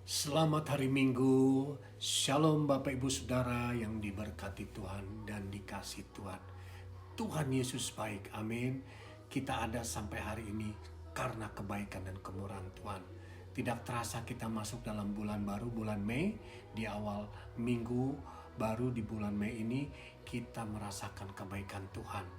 Selamat hari Minggu, Shalom Bapak Ibu Saudara yang diberkati Tuhan dan dikasih Tuhan. Tuhan Yesus baik, amin. Kita ada sampai hari ini karena kebaikan dan kemurahan Tuhan. Tidak terasa kita masuk dalam bulan baru, bulan Mei. Di awal minggu baru di bulan Mei ini kita merasakan kebaikan Tuhan.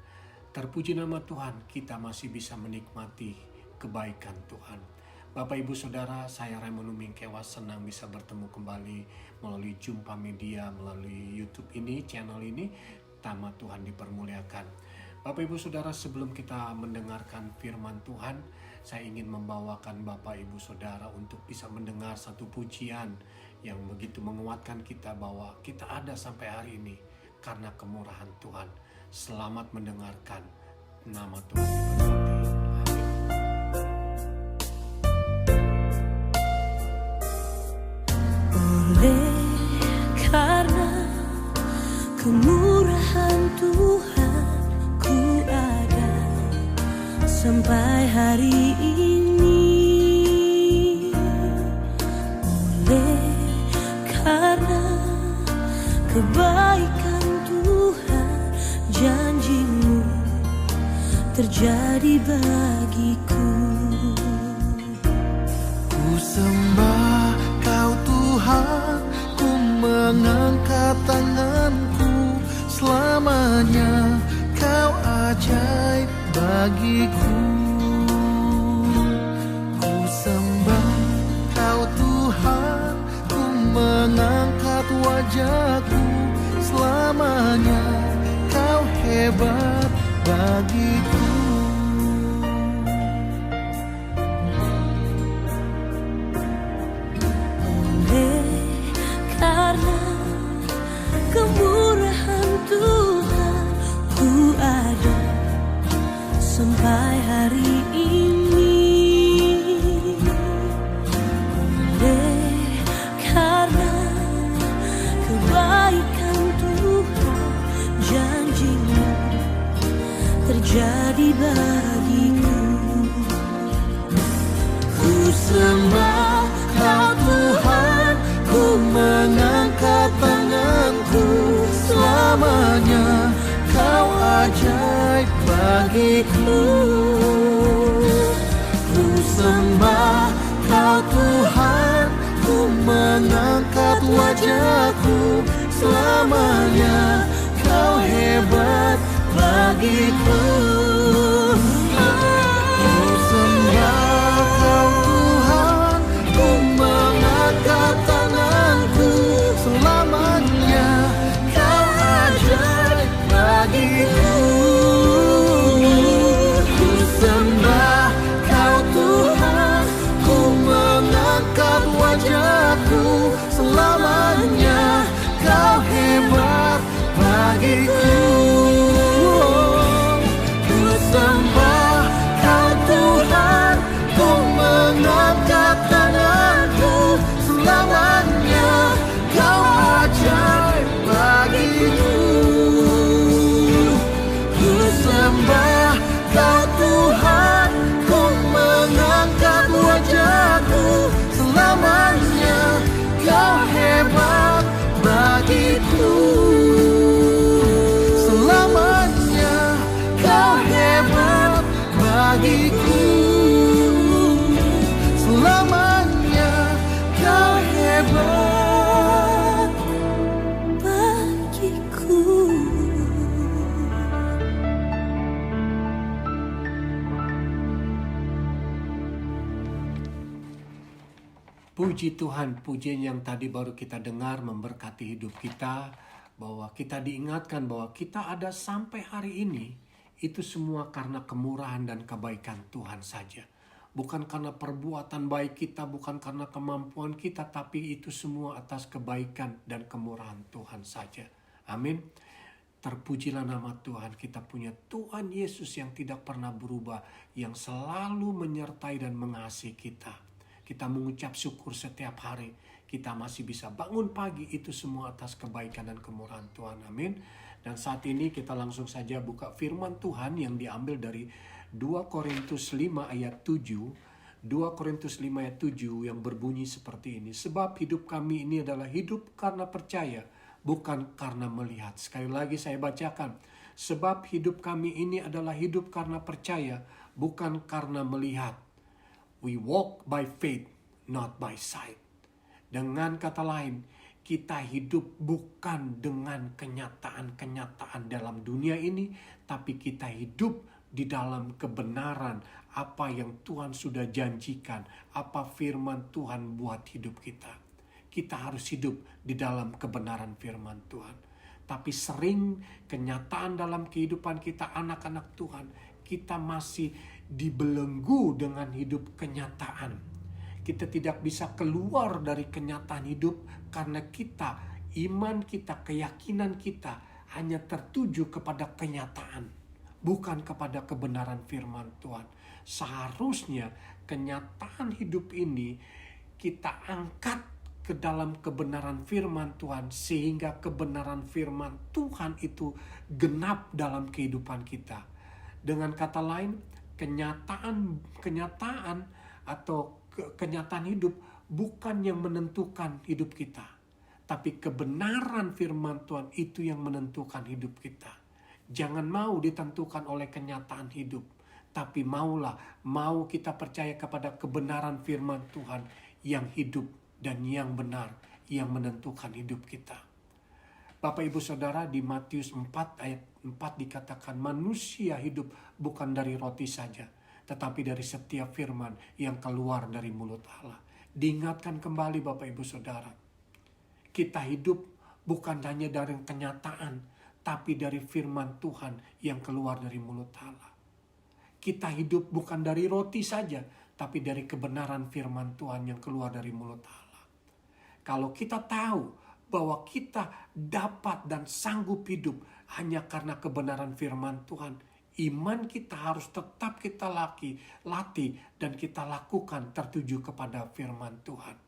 Terpuji nama Tuhan, kita masih bisa menikmati kebaikan Tuhan. Bapak Ibu Saudara, saya Raymond Umingkewas senang bisa bertemu kembali melalui Jumpa Media, melalui YouTube ini, channel ini. Nama Tuhan dipermuliakan. Bapak Ibu Saudara, sebelum kita mendengarkan firman Tuhan, saya ingin membawakan Bapak Ibu Saudara untuk bisa mendengar satu pujian yang begitu menguatkan kita bahwa kita ada sampai hari ini karena kemurahan Tuhan. Selamat mendengarkan. Nama Tuhan diberkati. Karena kemurahan Tuhan ku ada sampai hari ini. Oleh karena kebaikan Tuhan, janji-Mu terjadi bagiku. Ku sembah Kau Tuhan, ku mengangkat tanganku, selamanya Kau ajaib bagiku. Ku sembah Kau Tuhan, ku mengangkat wajahku, selamanya Kau hebat bagiku. Karena kemurahan Tuhan ku ada sampai hari ini. Oleh karena kebaikan Tuhan, janji-Mu terjadi bagiku. Ku sembah Kau Tuhan, ku mengangkat tanganku, selamanya Kau ajaib bagiku. Ku sembah Kau Tuhan, ku mengangkat wajahku, selamanya Kau hebat bagiku. Ku sembah Kau Tuhan, ku mengangkat tanganku, selamanya Kau ajaib bagiku. Ku sembah Kau Tuhan, ku mengangkat wajahku, selamanya Kau hebat bagiku. Ku sembah Kau Tuhan, ku mengangkat tanganku, selamanya Kau ajaib bagiku. Ku sembah Kau Tuhan, ku mengangkat wajahku, selamanya Kau hebat bagiku. Selamanya Kau hebat bagiku. Selamanya Kau hebat bagiku. Puji Tuhan, pujian yang tadi baru kita dengar memberkati hidup kita, bahwa kita diingatkan bahwa kita ada sampai hari ini, itu semua karena kemurahan dan kebaikan Tuhan saja. Bukan karena perbuatan baik kita, bukan karena kemampuan kita, tapi itu semua atas kebaikan dan kemurahan Tuhan saja. Amin. Terpujilah nama Tuhan, kita punya Tuhan Yesus yang tidak pernah berubah, yang selalu menyertai dan mengasihi kita. Kita mengucap syukur setiap hari. Kita masih bisa bangun pagi. Itu semua atas kebaikan dan kemurahan Tuhan. Amin. Dan saat ini kita langsung saja buka firman Tuhan yang diambil dari 2 Korintus 5 ayat 7. 2 Korintus 5 ayat 7 yang berbunyi seperti ini. Sebab hidup kami ini adalah hidup karena percaya, bukan karena melihat. Sekali lagi saya bacakan. Sebab hidup kami ini adalah hidup karena percaya, bukan karena melihat. We walk by faith, not by sight. Dengan kata lain, kita hidup bukan dengan kenyataan-kenyataan dalam dunia ini, tapi kita hidup di dalam kebenaran apa yang Tuhan sudah janjikan, apa firman Tuhan buat hidup kita. Kita harus hidup di dalam kebenaran firman Tuhan. Tapi sering kenyataan dalam kehidupan kita anak-anak Tuhan, kita masih dibelenggu dengan hidup kenyataan. Kita tidak bisa keluar dari kenyataan hidup karena iman kita, keyakinan kita hanya tertuju kepada kenyataan, bukan kepada kebenaran firman Tuhan. Seharusnya kenyataan hidup ini kita angkat ke dalam kebenaran firman Tuhan, sehingga kebenaran firman Tuhan itu genap dalam kehidupan kita. Dengan kata lain, kenyataan atau kenyataan hidup bukan yang menentukan hidup kita, tapi kebenaran firman Tuhan itu yang menentukan hidup kita. Jangan mau ditentukan oleh kenyataan hidup, tapi mau kita percaya kepada kebenaran firman Tuhan yang hidup dan yang benar, yang menentukan hidup kita. Bapak Ibu Saudara, di Matius 4 ayat 4 dikatakan, manusia hidup bukan dari roti saja, tetapi dari setiap firman yang keluar dari mulut Allah. Diingatkan kembali Bapak Ibu Saudara, kita hidup bukan hanya dari kenyataan, tapi dari firman Tuhan yang keluar dari mulut Allah. Kita hidup bukan dari roti saja, tapi dari kebenaran firman Tuhan yang keluar dari mulut Allah. Kalau kita tahu bahwa kita dapat dan sanggup hidup hanya karena kebenaran firman Tuhan, iman kita harus tetap kita latih dan kita lakukan tertuju kepada firman Tuhan.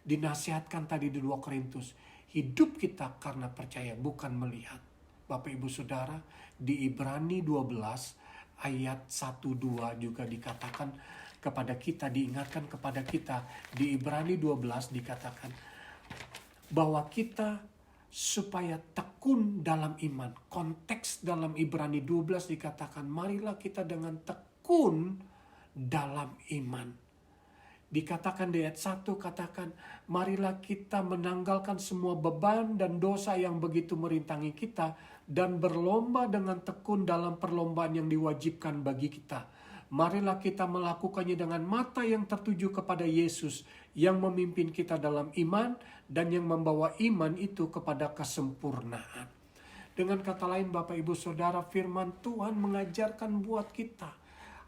Dinasihatkan tadi di 2 Korintus, hidup kita karena percaya bukan melihat. Bapak Ibu Saudara, di Ibrani 12 ayat 1-2 juga dikatakan kepada kita, diingatkan kepada kita. Di Ibrani 12 dikatakan bahwa kita supaya tekun dalam iman. Konteks dalam Ibrani 12 dikatakan, marilah kita dengan tekun dalam iman. Dikatakan di ayat 1, katakan, marilah kita menanggalkan semua beban dan dosa yang begitu merintangi kita, dan berlomba dengan tekun dalam perlombaan yang diwajibkan bagi kita. Marilah kita melakukannya dengan mata yang tertuju kepada Yesus, yang memimpin kita dalam iman, dan yang membawa iman itu kepada kesempurnaan. Dengan kata lain Bapak Ibu Saudara, firman Tuhan mengajarkan buat kita,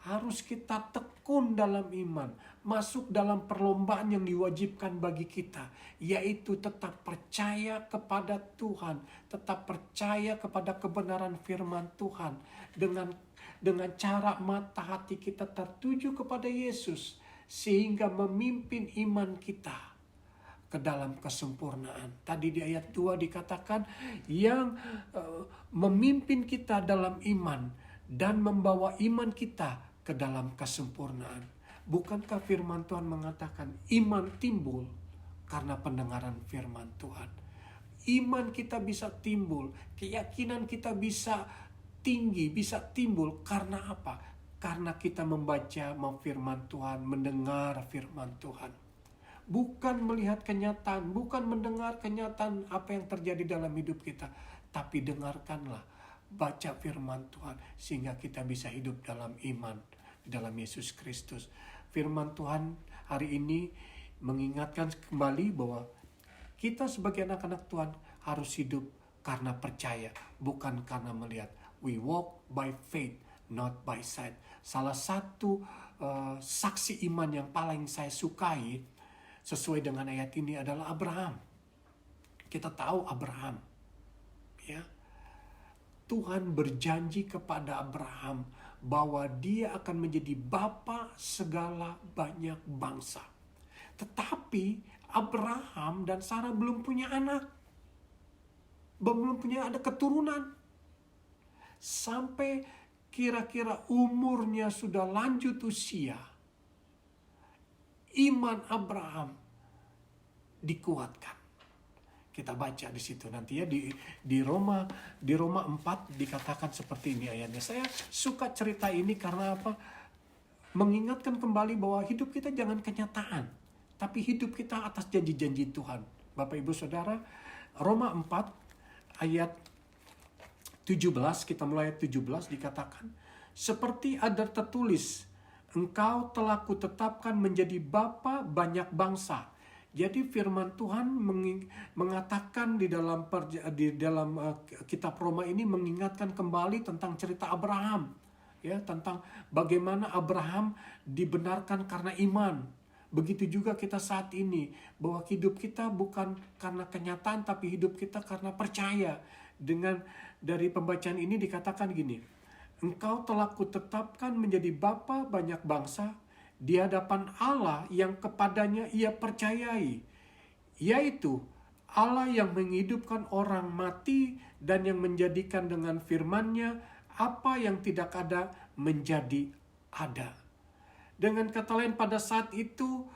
harus kita tekun dalam iman, masuk dalam perlombaan yang diwajibkan bagi kita, yaitu tetap percaya kepada Tuhan, tetap percaya kepada kebenaran firman Tuhan, dengan cara mata hati kita tertuju kepada Yesus, sehingga memimpin iman kita ke dalam kesempurnaan. Tadi di ayat 2 dikatakan, yang memimpin kita dalam iman dan membawa iman kita ke dalam kesempurnaan. Bukankah firman Tuhan mengatakan iman timbul karena pendengaran firman Tuhan? Iman kita bisa timbul, keyakinan kita bisa tinggi, bisa timbul karena apa? Karena kita membaca firman Tuhan, mendengar firman Tuhan. Bukan melihat kenyataan, bukan mendengar kenyataan apa yang terjadi dalam hidup kita, tapi dengarkanlah, baca firman Tuhan, sehingga kita bisa hidup dalam iman, dalam Yesus Kristus. Firman Tuhan hari ini mengingatkan kembali bahwa kita sebagai anak-anak Tuhan harus hidup karena percaya, bukan karena melihat. We walk by faith, not by sight. Salah satu saksi iman yang paling saya sukai sesuai dengan ayat ini adalah Abraham. Kita tahu Abraham, ya. Tuhan berjanji kepada Abraham bahwa dia akan menjadi bapa segala banyak bangsa. Tetapi Abraham dan Sarah belum punya anak. Belum punya ada keturunan. Sampai kira-kira umurnya sudah lanjut usia. Iman Abraham dikuatkan. Kita baca di situ nanti ya di Roma 4 dikatakan seperti ini ayatnya. Saya suka cerita ini karena apa? Mengingatkan kembali bahwa hidup kita jangan kenyataan, tapi hidup kita atas janji-janji Tuhan. Bapak Ibu Saudara, Roma 4 ayat 17, kita mulai ayat 17 dikatakan, seperti ada tertulis, engkau telah kutetapkan menjadi bapa banyak bangsa. Jadi firman Tuhan mengatakan di dalam kitab Roma ini mengingatkan kembali tentang cerita Abraham, ya, tentang bagaimana Abraham dibenarkan karena iman. Begitu juga kita saat ini, bahwa hidup kita bukan karena kenyataan tapi hidup kita karena percaya. Dari pembacaan ini dikatakan gini, engkau telah kutetapkan menjadi bapa banyak bangsa di hadapan Allah yang kepadanya ia percayai, yaitu Allah yang menghidupkan orang mati dan yang menjadikan dengan firman-Nya apa yang tidak ada menjadi ada. Dengan kata lain, pada saat itu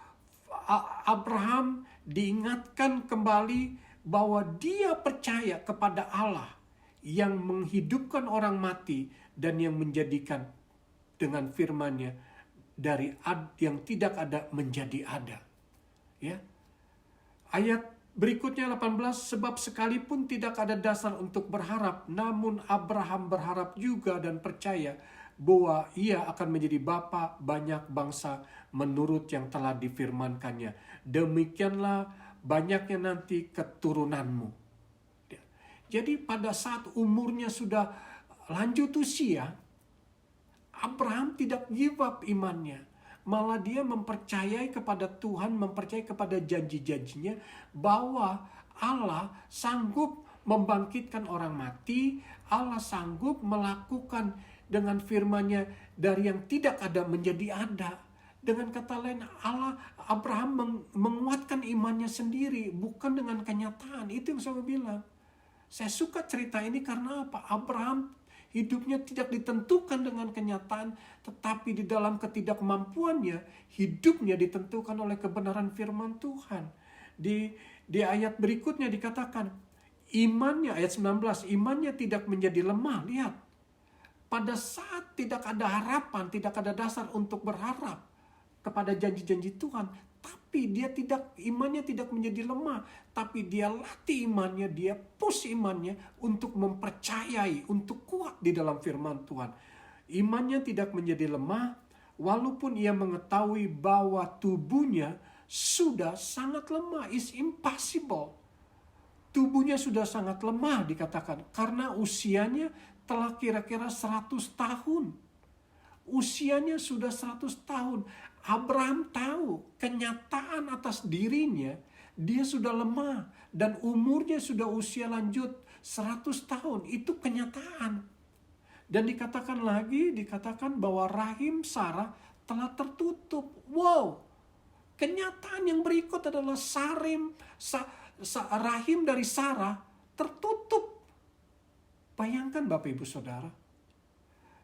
Abraham diingatkan kembali bahwa dia percaya kepada Allah yang menghidupkan orang mati dan yang menjadikan dengan firman-Nya dari yang tidak ada menjadi ada. Ya. Ayat berikutnya 18, sebab sekalipun tidak ada dasar untuk berharap, namun Abraham berharap juga dan percaya bahwa ia akan menjadi bapa banyak bangsa menurut yang telah difirmankannya. Demikianlah banyaknya nanti keturunanmu. Ya. Jadi pada saat umurnya sudah lanjut usia, Abraham tidak give up imannya. Malah dia mempercayai kepada Tuhan, mempercayai kepada janji-janjinya bahwa Allah sanggup membangkitkan orang mati, Allah sanggup melakukan dengan firman-Nya dari yang tidak ada menjadi ada. Dengan kata lain, Abraham menguatkan imannya sendiri, bukan dengan kenyataan. Itu yang saya bilang. Saya suka cerita ini karena apa? Abraham hidupnya tidak ditentukan dengan kenyataan, tetapi di dalam ketidakmampuannya, hidupnya ditentukan oleh kebenaran firman Tuhan. Di ayat berikutnya dikatakan, imannya, ayat 19, imannya tidak menjadi lemah. Lihat, pada saat tidak ada harapan, tidak ada dasar untuk berharap kepada janji-janji Tuhan, tapi imannya tidak menjadi lemah, tapi dia latih imannya, dia push imannya untuk mempercayai, untuk kuat di dalam firman Tuhan. Imannya tidak menjadi lemah, walaupun ia mengetahui bahwa tubuhnya sudah sangat lemah, is impossible. Tubuhnya sudah sangat lemah dikatakan, karena usianya telah kira-kira 100 tahun. Usianya sudah 100 tahun. Abraham tahu kenyataan atas dirinya, dia sudah lemah dan umurnya sudah usia lanjut 100 tahun. Itu kenyataan. Dan dikatakan bahwa rahim Sarah telah tertutup. Wow. Kenyataan yang berikut adalah rahim dari Sarah tertutup. Bayangkan Bapak Ibu Saudara.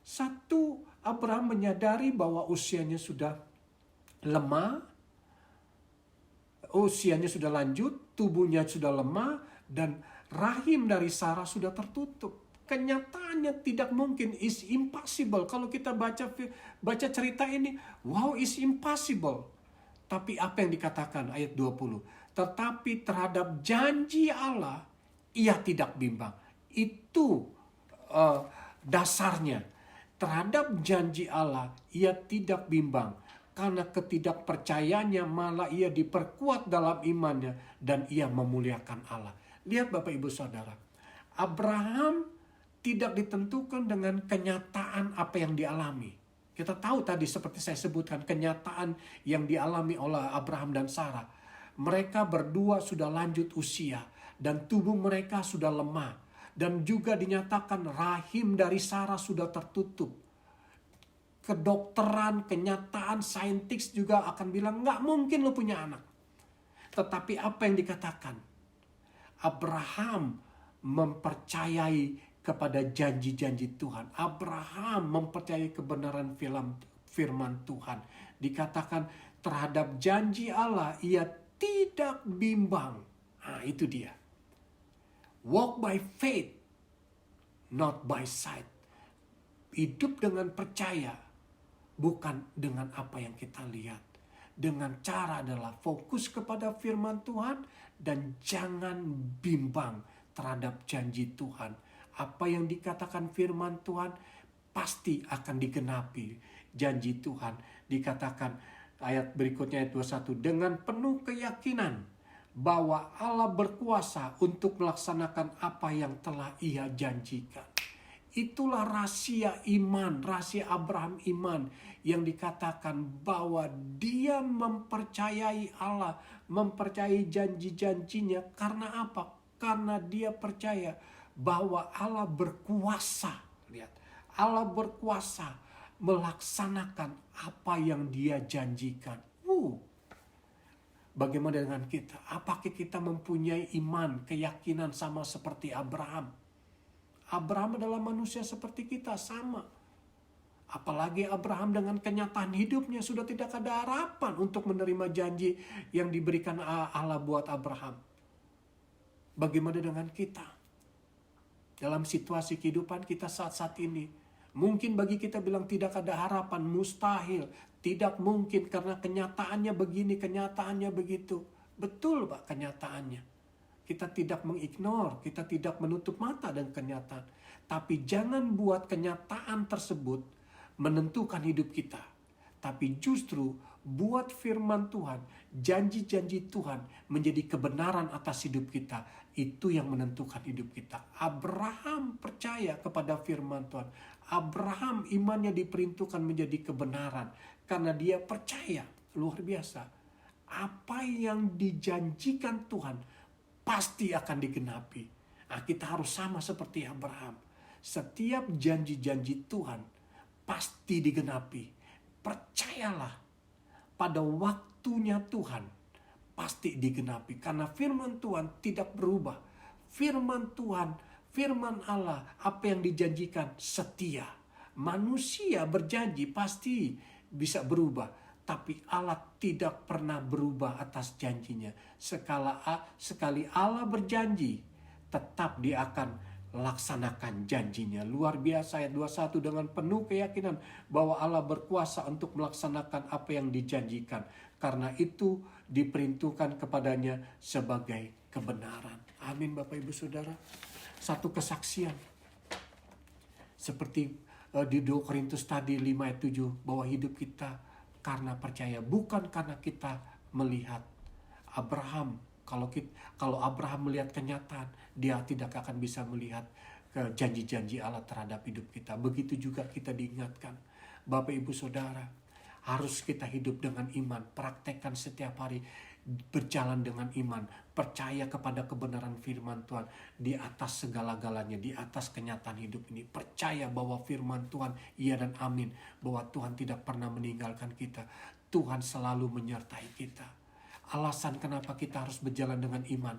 Satu, Abraham menyadari bahwa usianya sudah lemah, usianya sudah lanjut, tubuhnya sudah lemah, dan rahim dari Sarah sudah tertutup. Kenyataannya tidak mungkin, is impossible. Kalau kita baca cerita ini, wow, is impossible. Tapi apa yang dikatakan ayat 20? Tetapi terhadap janji Allah, ia tidak bimbang. Itu dasarnya. Terhadap janji Allah, ia tidak bimbang. Karena ketidakpercayaannya malah ia diperkuat dalam imannya dan ia memuliakan Allah. Lihat Bapak Ibu Saudara, Abraham tidak ditentukan dengan kenyataan apa yang dialami. Kita tahu tadi seperti saya sebutkan kenyataan yang dialami oleh Abraham dan Sarah. Mereka berdua sudah lanjut usia dan tubuh mereka sudah lemah. Dan juga dinyatakan rahim dari Sarah sudah tertutup. Kedokteran, kenyataan, saintis juga akan bilang nggak mungkin lo punya anak. Tetapi apa yang dikatakan? Abraham mempercayai kepada janji-janji Tuhan. Abraham mempercayai kebenaran firman Tuhan. Dikatakan terhadap janji Allah, ia tidak bimbang. Nah, itu dia. Walk by faith, not by sight. Hidup dengan percaya, bukan dengan apa yang kita lihat. Dengan cara adalah fokus kepada firman Tuhan dan jangan bimbang terhadap janji Tuhan. Apa yang dikatakan firman Tuhan pasti akan digenapi. Janji Tuhan dikatakan ayat berikutnya ayat 21, dengan penuh keyakinan bahwa Allah berkuasa untuk melaksanakan apa yang telah Ia janjikan. Itulah rahasia iman, rahasia Abraham iman yang dikatakan bahwa dia mempercayai Allah, mempercayai janji-janjinya. Karena apa? Karena dia percaya bahwa Allah berkuasa. Lihat, Allah berkuasa melaksanakan apa yang dia janjikan. Bagaimana dengan kita? Apakah kita mempunyai iman, keyakinan sama seperti Abraham? Abraham adalah manusia seperti kita, sama. Apalagi Abraham dengan kenyataan hidupnya sudah tidak ada harapan untuk menerima janji yang diberikan Allah buat Abraham. Bagaimana dengan kita? Dalam situasi kehidupan kita saat-saat ini, mungkin bagi kita bilang tidak ada harapan, mustahil, tidak mungkin karena kenyataannya begini, kenyataannya begitu. Betul Pak kenyataannya. Kita tidak mengignore, kita tidak menutup mata dengan kenyataan. Tapi jangan buat kenyataan tersebut menentukan hidup kita. Tapi justru buat firman Tuhan, janji-janji Tuhan menjadi kebenaran atas hidup kita. Itu yang menentukan hidup kita. Abraham percaya kepada firman Tuhan. Abraham imannya diperuntukkan menjadi kebenaran. Karena dia percaya, luar biasa. Apa yang dijanjikan Tuhan pasti akan digenapi. Nah, kita harus sama seperti Abraham. Setiap janji-janji Tuhan pasti digenapi. Percayalah, pada waktunya Tuhan pasti digenapi. Karena firman Tuhan tidak berubah. Firman Tuhan, firman Allah, apa yang dijanjikan setia. Manusia berjanji pasti bisa berubah. Tapi Allah tidak pernah berubah atas janjinya. Sekali Allah berjanji, tetap dia akan laksanakan janjinya. Luar biasa ayat 21, dengan penuh keyakinan bahwa Allah berkuasa untuk melaksanakan apa yang dijanjikan. Karena itu diperuntukkan kepadanya sebagai kebenaran. Amin Bapak Ibu Saudara. Satu kesaksian. Seperti di 2 Korintus tadi 5 ayat 7, bahwa hidup kita karena percaya, bukan karena kita melihat. Abraham, kalau Abraham melihat kenyataan, dia tidak akan bisa melihat janji-janji Allah terhadap hidup kita. Begitu juga kita diingatkan, Bapak Ibu Saudara, harus kita hidup dengan iman, praktekkan setiap hari, berjalan dengan iman, percaya kepada kebenaran firman Tuhan di atas segala-galanya, di atas kenyataan hidup ini. Percaya bahwa firman Tuhan iya dan amin, bahwa Tuhan tidak pernah meninggalkan kita. Tuhan selalu menyertai kita. Alasan kenapa kita harus berjalan dengan iman,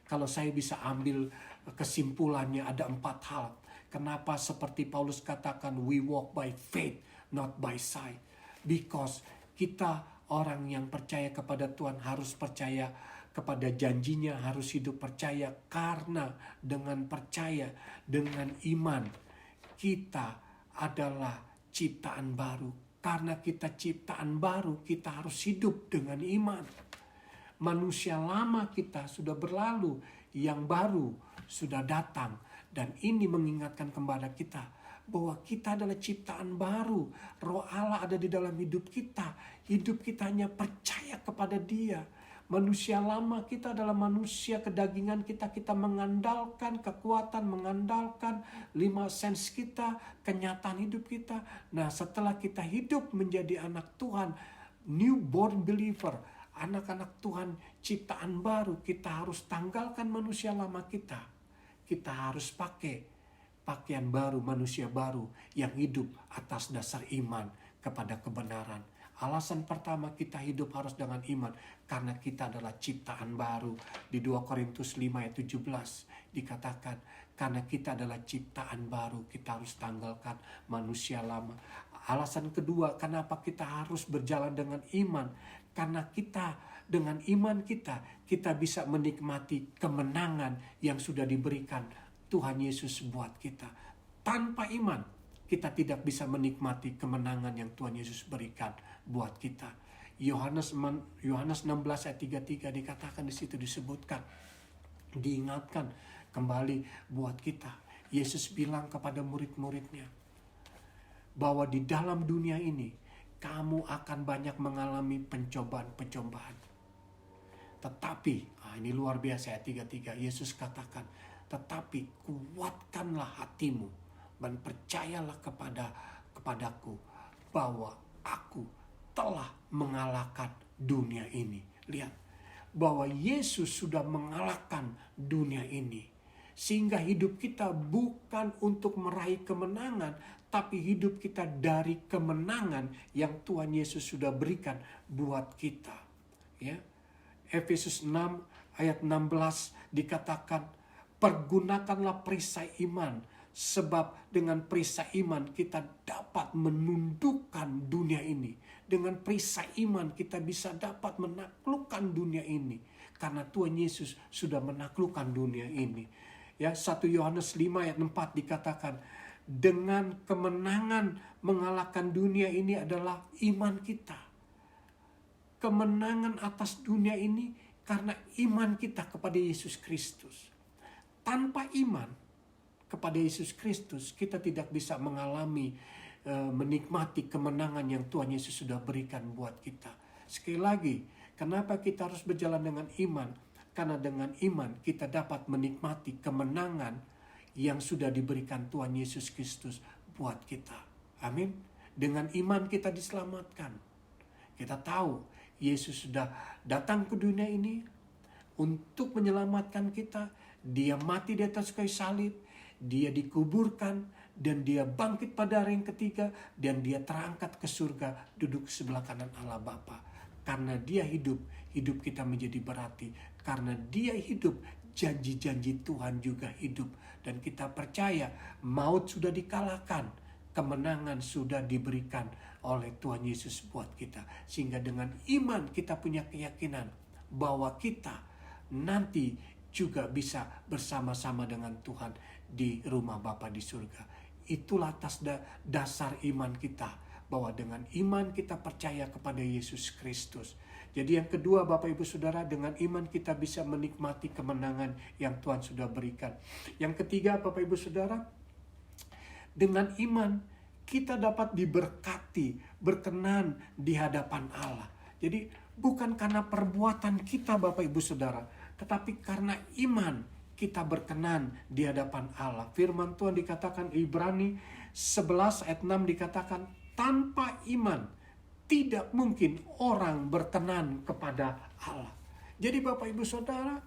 kalau saya bisa ambil kesimpulannya ada 4 hal. Kenapa seperti Paulus katakan, we walk by faith, not by sight. Because kita orang yang percaya kepada Tuhan harus percaya kepada janjinya, harus hidup percaya. Karena dengan percaya, dengan iman, kita adalah ciptaan baru. Karena kita ciptaan baru, kita harus hidup dengan iman. Manusia lama kita sudah berlalu, yang baru sudah datang. Dan ini mengingatkan kepada kita bahwa kita adalah ciptaan baru. Roh Allah ada di dalam hidup kita. Hidup kita hanya percaya kepada Dia. Manusia lama kita adalah manusia kedagingan kita. Kita mengandalkan kekuatan, mengandalkan 5 sense kita, kenyataan hidup kita. Nah, setelah kita hidup menjadi anak Tuhan, newborn believer, anak-anak Tuhan, ciptaan baru, kita harus tanggalkan manusia lama kita. Kita harus pakai pakaian baru, manusia baru yang hidup atas dasar iman kepada kebenaran. Alasan pertama kita hidup harus dengan iman karena kita adalah ciptaan baru. Di 2 Korintus 5 ayat 17 dikatakan, karena kita adalah ciptaan baru, kita harus tanggalkan manusia lama. Alasan kedua, kenapa kita harus berjalan dengan iman? Karena kita dengan iman kita bisa menikmati kemenangan yang sudah diberikan Tuhan Yesus buat kita. Tanpa iman, kita tidak bisa menikmati kemenangan yang Tuhan Yesus berikan buat kita. Yohanes 16 ayat 33 dikatakan, di situ disebutkan, diingatkan kembali buat kita. Yesus bilang kepada murid-muridnya bahwa di dalam dunia ini kamu akan banyak mengalami pencobaan-pencobaan. Tetapi, ini luar biasa ayat 33, Yesus katakan, tetapi kuatkanlah hatimu dan percayalah kepadaku bahwa aku telah mengalahkan dunia ini. Lihat, bahwa Yesus sudah mengalahkan dunia ini. Sehingga hidup kita bukan untuk meraih kemenangan, tapi hidup kita dari kemenangan yang Tuhan Yesus sudah berikan buat kita. Ya. Efesus 6 ayat 16 dikatakan, pergunakanlah perisai iman, sebab dengan perisai iman kita dapat menundukkan dunia ini. Dengan perisai iman kita bisa dapat menaklukkan dunia ini. Karena Tuhan Yesus sudah menaklukkan dunia ini. Ya, 1 Yohanes 5 ayat 4 dikatakan, dengan kemenangan mengalahkan dunia ini adalah iman kita. Kemenangan atas dunia ini karena iman kita kepada Yesus Kristus. Tanpa iman kepada Yesus Kristus, kita tidak bisa mengalami, menikmati kemenangan yang Tuhan Yesus sudah berikan buat kita. Sekali lagi, kenapa kita harus berjalan dengan iman? Karena dengan iman kita dapat menikmati kemenangan yang sudah diberikan Tuhan Yesus Kristus buat kita. Amin. Dengan iman kita diselamatkan. Kita tahu Yesus sudah datang ke dunia ini untuk menyelamatkan kita. Dia mati di atas kayu salib, dia dikuburkan, dan dia bangkit pada hari yang ketiga, dan dia terangkat ke surga, duduk sebelah kanan Allah Bapa. Karena dia hidup kita menjadi berarti. Karena dia hidup, janji-janji Tuhan juga hidup. Dan kita percaya maut sudah dikalahkan, kemenangan sudah diberikan oleh Tuhan Yesus buat kita. Sehingga dengan iman kita punya keyakinan bahwa kita nanti juga bisa bersama-sama dengan Tuhan di rumah Bapa di surga. Itulah atas dasar iman kita, bahwa dengan iman kita percaya kepada Yesus Kristus. Jadi yang kedua, Bapak Ibu Saudara, dengan iman kita bisa menikmati kemenangan yang Tuhan sudah berikan. Yang ketiga, Bapak Ibu Saudara, dengan iman kita dapat diberkati, berkenan di hadapan Allah. Jadi bukan karena perbuatan kita, Bapak Ibu Saudara, tetapi karena iman kita berkenan di hadapan Allah. Firman Tuhan dikatakan Ibrani 11 ayat 6 dikatakan, tanpa iman tidak mungkin orang berkenan kepada Allah. Jadi Bapak Ibu Saudara,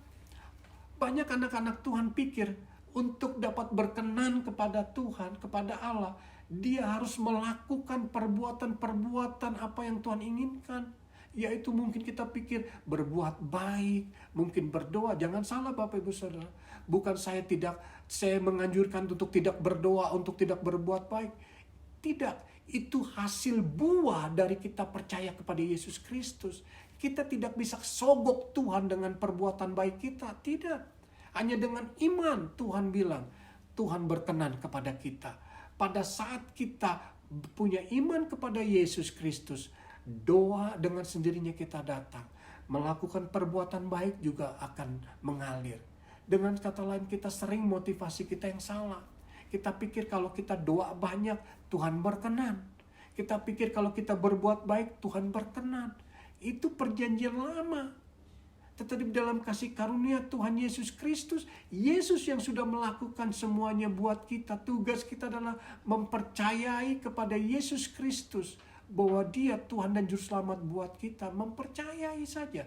banyak anak-anak Tuhan pikir untuk dapat berkenan kepada Tuhan, kepada Allah, dia harus melakukan perbuatan-perbuatan apa yang Tuhan inginkan. Yaitu mungkin kita pikir berbuat baik, mungkin berdoa. Jangan salah Bapak Ibu Saudara. Bukan saya menganjurkan untuk tidak berdoa, untuk tidak berbuat baik. Tidak. Itu hasil buah dari kita percaya kepada Yesus Kristus. Kita tidak bisa sogok Tuhan dengan perbuatan baik kita. Tidak. Hanya dengan iman Tuhan bilang, Tuhan berkenan kepada kita. Pada saat kita punya iman kepada Yesus Kristus, doa dengan sendirinya kita datang. Melakukan perbuatan baik juga akan mengalir. Dengan kata lain, kita sering motivasi kita yang salah. Kita pikir kalau kita doa banyak, Tuhan berkenan. Kita pikir kalau kita berbuat baik, Tuhan berkenan. Itu perjanjian lama. Tetapi dalam kasih karunia Tuhan Yesus Kristus, Yesus yang sudah melakukan semuanya buat kita. Tugas kita adalah mempercayai kepada Yesus Kristus, bahwa dia Tuhan dan Juru Selamat buat kita. Mempercayai saja.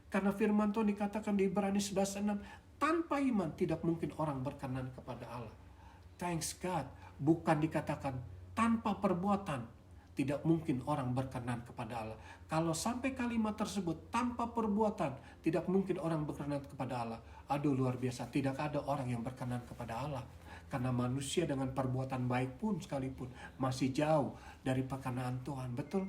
Karena firman Tuhan dikatakan di Ibrani 11:6, tanpa iman tidak mungkin orang berkenan kepada Allah. Thanks God, bukan dikatakan tanpa perbuatan tidak mungkin orang berkenan kepada Allah. Kalau sampai kalimat tersebut tanpa perbuatan, tidak mungkin orang berkenan kepada Allah. Aduh, luar biasa, tidak ada orang yang berkenan kepada Allah. Karena manusia dengan perbuatan baik pun sekalipun masih jauh dari perkenaan Tuhan. Betul,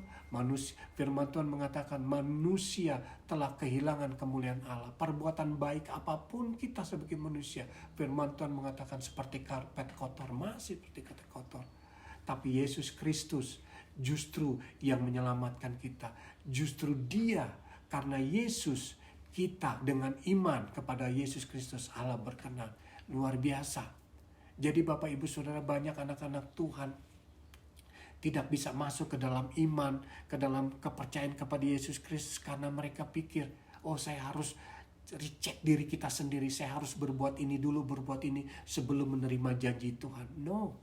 firman Tuhan mengatakan manusia telah kehilangan kemuliaan Allah. Perbuatan baik apapun kita sebagai manusia, firman Tuhan mengatakan seperti karpet kotor, masih seperti karpet kotor. Tapi Yesus Kristus justru yang menyelamatkan kita. Justru Dia, karena Yesus, kita dengan iman kepada Yesus Kristus, Allah berkenan. Luar biasa. Jadi Bapak Ibu Saudara, banyak anak-anak Tuhan tidak bisa masuk ke dalam iman, ke dalam kepercayaan kepada Yesus Kristus karena mereka pikir, oh saya harus recheck diri kita sendiri, saya harus berbuat ini dulu, berbuat ini sebelum menerima janji Tuhan. No,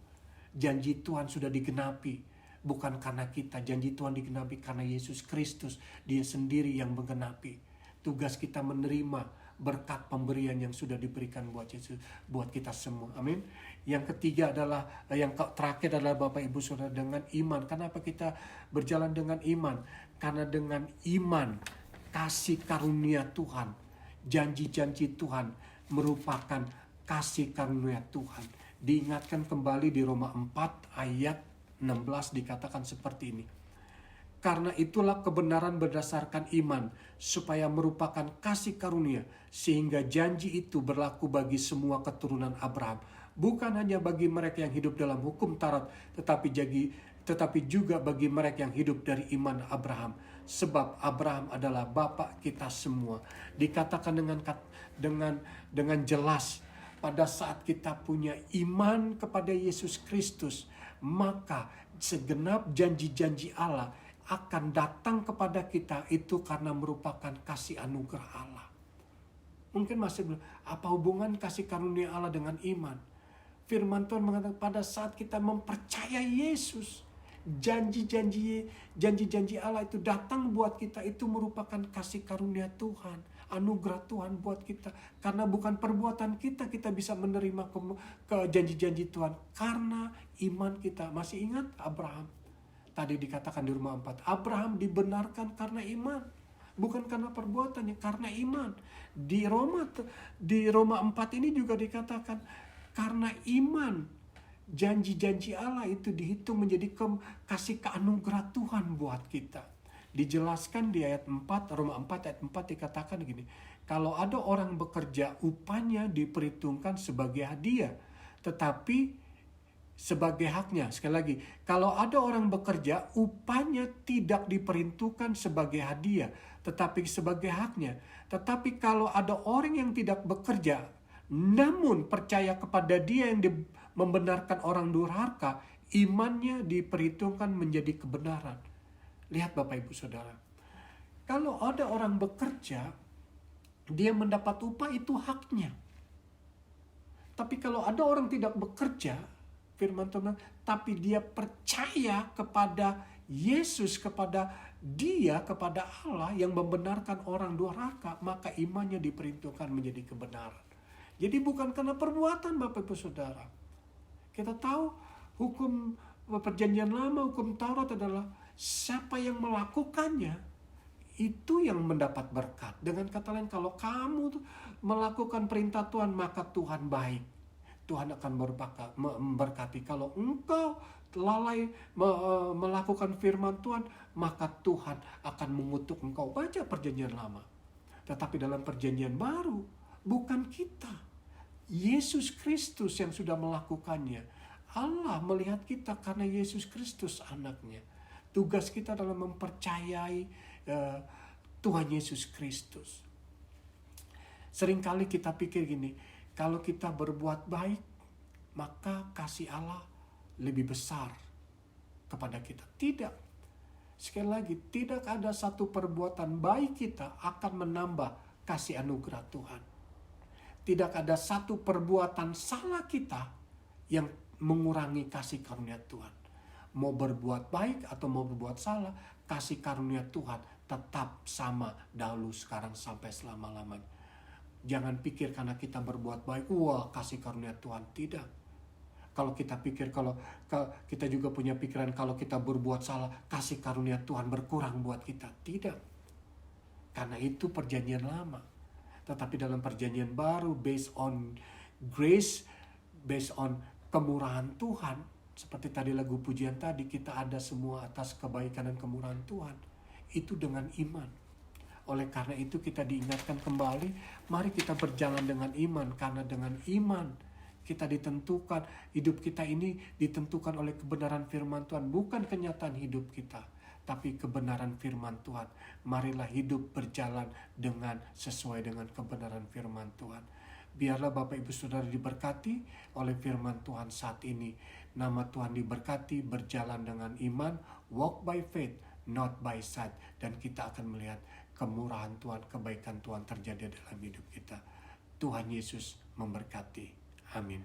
janji Tuhan sudah digenapi, bukan karena kita. Janji Tuhan digenapi karena Yesus Kristus, Dia sendiri yang menggenapi. Tugas kita menerima berkat pemberian yang sudah diberikan buat Yesus, buat kita semua. Amin. Yang ketiga adalah, yang terakhir adalah Bapak Ibu Saudara, dengan iman. Kenapa kita berjalan dengan iman? Karena dengan iman, kasih karunia Tuhan, janji-janji Tuhan merupakan kasih karunia Tuhan. Diingatkan kembali di Roma 4 ayat 16 dikatakan seperti ini. Karena itulah kebenaran berdasarkan iman, supaya merupakan kasih karunia, sehingga janji itu berlaku bagi semua keturunan Abraham. Bukan hanya bagi mereka yang hidup dalam hukum Taurat, tetapi juga bagi mereka yang hidup dari iman Abraham. Sebab Abraham adalah bapa kita semua. Dikatakan dengan jelas, pada saat kita punya iman kepada Yesus Kristus, maka segenap janji-janji Allah akan datang kepada kita, itu karena merupakan kasih anugerah Allah. Mungkin masih belum, apa hubungan kasih karunia Allah dengan iman? Firman Tuhan mengatakan pada saat kita mempercayai Yesus, janji-janji Allah itu datang buat kita, itu merupakan kasih karunia Tuhan, anugerah Tuhan buat kita. Karena bukan perbuatan kita bisa menerima ke janji-janji Tuhan, karena iman kita. Masih ingat Abraham? Tadi dikatakan di Roma 4, Abraham dibenarkan karena iman, bukan karena perbuatannya, karena iman. Di Roma 4 ini juga dikatakan karena iman, janji-janji Allah itu dihitung menjadi kasih keanugerah Tuhan buat kita. Dijelaskan di ayat 4, Roma 4 ayat 4 dikatakan gini, kalau ada orang bekerja, upahnya diperhitungkan sebagai hadiah, tetapi sebagai haknya. Sekali lagi, kalau ada orang bekerja, upahnya tidak diperhitungkan sebagai hadiah, tetapi sebagai haknya. Tetapi kalau ada orang yang tidak bekerja, namun percaya kepada Dia yang membenarkan orang durhaka, imannya diperhitungkan menjadi kebenaran. Lihat Bapak Ibu Saudara, kalau ada orang bekerja, dia mendapat upah, itu haknya. Tapi kalau ada orang tidak bekerja, firman Tuhan, tapi dia percaya kepada Yesus, kepada Dia, kepada Allah yang membenarkan orang durhaka, maka imannya diperhitungkan menjadi kebenaran. Jadi bukan karena perbuatan Bapak Ibu Saudara. Kita tahu hukum perjanjian lama, hukum Taurat adalah siapa yang melakukannya, itu yang mendapat berkat. Dengan kata lain, kalau kamu melakukan perintah Tuhan, maka Tuhan baik. Tuhan akan memberkati. Kalau engkau lalai melakukan firman Tuhan, maka Tuhan akan mengutuk engkau. Baca perjanjian lama. Tetapi dalam perjanjian baru, bukan kita. Yesus Kristus yang sudah melakukannya. Allah melihat kita karena Yesus Kristus anaknya. Tugas kita adalah mempercayai Tuhan Yesus Kristus. Seringkali kita pikir gini, kalau kita berbuat baik, maka kasih Allah lebih besar kepada kita. Tidak. Sekali lagi, tidak ada satu perbuatan baik kita akan menambah kasih anugerah Tuhan. Tidak ada satu perbuatan salah kita yang mengurangi kasih karunia Tuhan. Mau berbuat baik atau mau berbuat salah, kasih karunia Tuhan tetap sama dahulu, sekarang, sampai selama-lamanya. Jangan pikir karena kita berbuat baik, wah kasih karunia Tuhan. Tidak. Kalau kita pikir, kalau kita juga punya pikiran kalau kita berbuat salah, kasih karunia Tuhan berkurang buat kita. Tidak. Karena itu perjanjian lama. Tetapi dalam perjanjian baru, based on grace, based on kemurahan Tuhan, seperti tadi lagu pujian tadi, kita ada semua atas kebaikan dan kemurahan Tuhan. Itu dengan iman. Oleh karena itu kita diingatkan kembali, mari kita berjalan dengan iman. Karena dengan iman kita ditentukan, hidup kita ini ditentukan oleh kebenaran firman Tuhan. Bukan kenyataan hidup kita, tapi kebenaran firman Tuhan. Marilah hidup berjalan sesuai dengan kebenaran firman Tuhan. Biarlah Bapak Ibu Saudara diberkati oleh firman Tuhan saat ini. Nama Tuhan diberkati, berjalan dengan iman, walk by faith, not by sight. Dan kita akan melihat kemurahan Tuhan, kebaikan Tuhan terjadi dalam hidup kita. Tuhan Yesus memberkati. Amin.